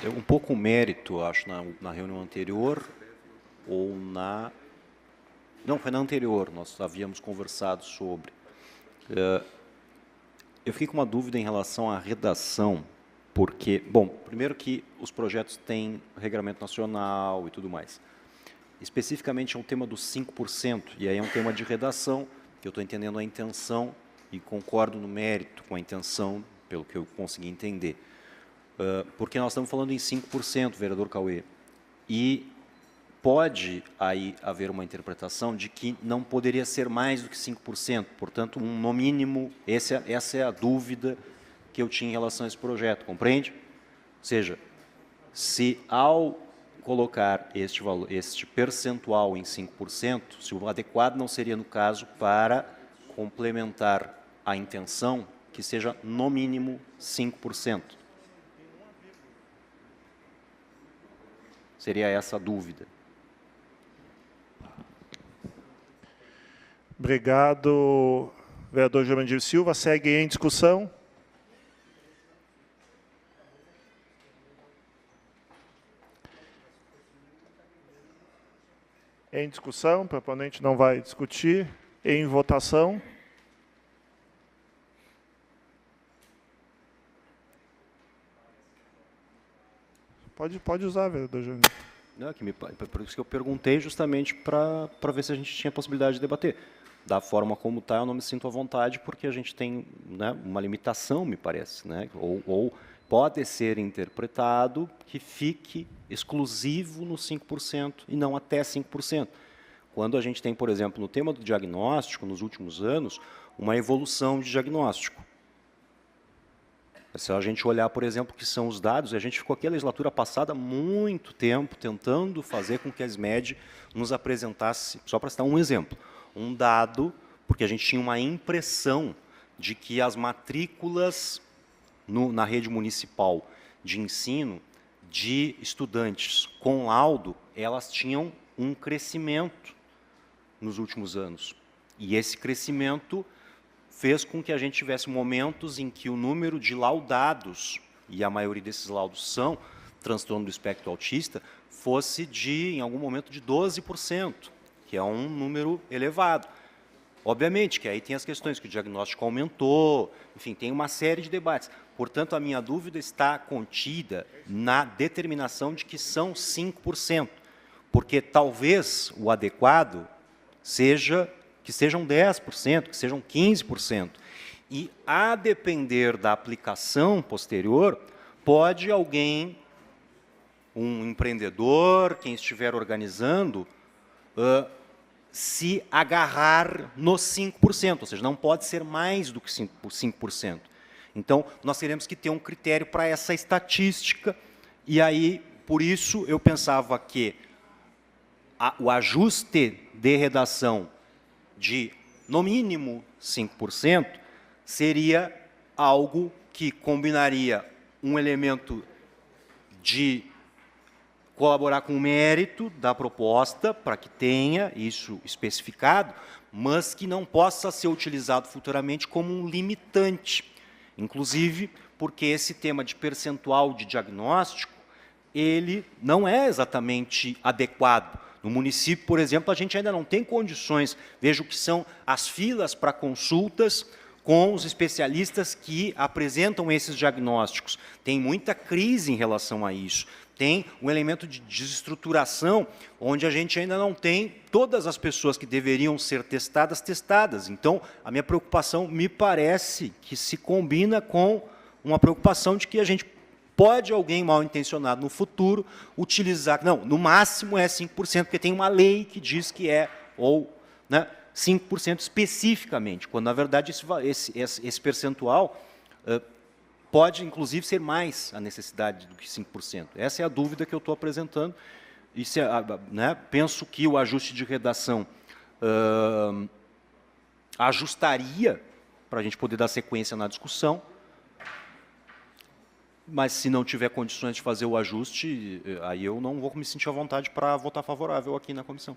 um pouco o mérito, acho, na reunião anterior, ou na... Não, foi na anterior, nós havíamos conversado sobre. Eu fiquei com uma dúvida em relação à redação, porque, bom, primeiro que os projetos têm regramento nacional e tudo mais. Especificamente é um tema dos 5%, e aí é um tema de redação, que eu estou entendendo a intenção e concordo no mérito com a intenção, pelo que eu consegui entender. Porque nós estamos falando em 5%, vereador Cauê, e pode aí haver uma interpretação de que não poderia ser mais do que 5%, portanto, no mínimo, essa é a dúvida que eu tinha em relação a esse projeto, compreende? Ou seja, se ao colocar este percentual em 5%, se o adequado não seria, no caso, para complementar a intenção, que seja, no mínimo, 5%. Seria essa a dúvida. Obrigado, vereador Jurandir Silva. Segue em discussão. Em discussão, o proponente não vai discutir. Em votação. Pode usar, vereador Jurandir. Não, por isso que eu perguntei justamente para ver se a gente tinha possibilidade de debater. Da forma como está, eu não me sinto à vontade, porque a gente tem, né, uma limitação, me parece, né? Ou pode ser interpretado que fique exclusivo no 5% e não até 5%. Quando a gente tem, por exemplo, no tema do diagnóstico, nos últimos anos, uma evolução de diagnóstico. Se a gente olhar, por exemplo, o que são os dados, a gente ficou aqui a legislatura passada muito tempo tentando fazer com que a SMED nos apresentasse, só para citar um exemplo, um dado, porque a gente tinha uma impressão de que as matrículas na rede municipal de ensino de estudantes com laudo, elas tinham um crescimento nos últimos anos. E esse crescimento fez com que a gente tivesse momentos em que o número de laudados, e a maioria desses laudos são transtorno do espectro autista, fosse em algum momento, de 12%, que é um número elevado. Obviamente que aí tem as questões que o diagnóstico aumentou, enfim, tem uma série de debates. Portanto, a minha dúvida está contida na determinação de que são 5%, porque talvez o adequado seja que sejam 10%, que sejam 15%. E, a depender da aplicação posterior, pode alguém, um empreendedor, quem estiver organizando, se agarrar nos 5%, ou seja, não pode ser mais do que 5%. Então, nós teremos que ter um critério para essa estatística, e aí, por isso, eu pensava que o ajuste de redação de, no mínimo, 5%, seria algo que combinaria um elemento de colaborar com o mérito da proposta, para que tenha isso especificado, mas que não possa ser utilizado futuramente como um limitante. Inclusive, porque esse tema de percentual de diagnóstico, ele não é exatamente adequado. No município, por exemplo, a gente ainda não tem condições, veja o que são as filas para consultas com os especialistas que apresentam esses diagnósticos. Tem muita crise em relação a isso. Tem um elemento de desestruturação, onde a gente ainda não tem todas as pessoas que deveriam ser testadas. Então, a minha preocupação me parece que se combina com uma preocupação de que a gente pode alguém mal intencionado no futuro utilizar, não, no máximo é 5%, porque tem uma lei que diz que é, ou, né, 5% especificamente, quando, na verdade, esse percentual pode, inclusive, ser mais a necessidade do que 5%. Essa é a dúvida que eu estou apresentando. E né, penso que o ajuste de redação ajustaria para a gente poder dar sequência na discussão, mas se não tiver condições de fazer o ajuste, aí eu não vou me sentir à vontade para votar favorável aqui na comissão.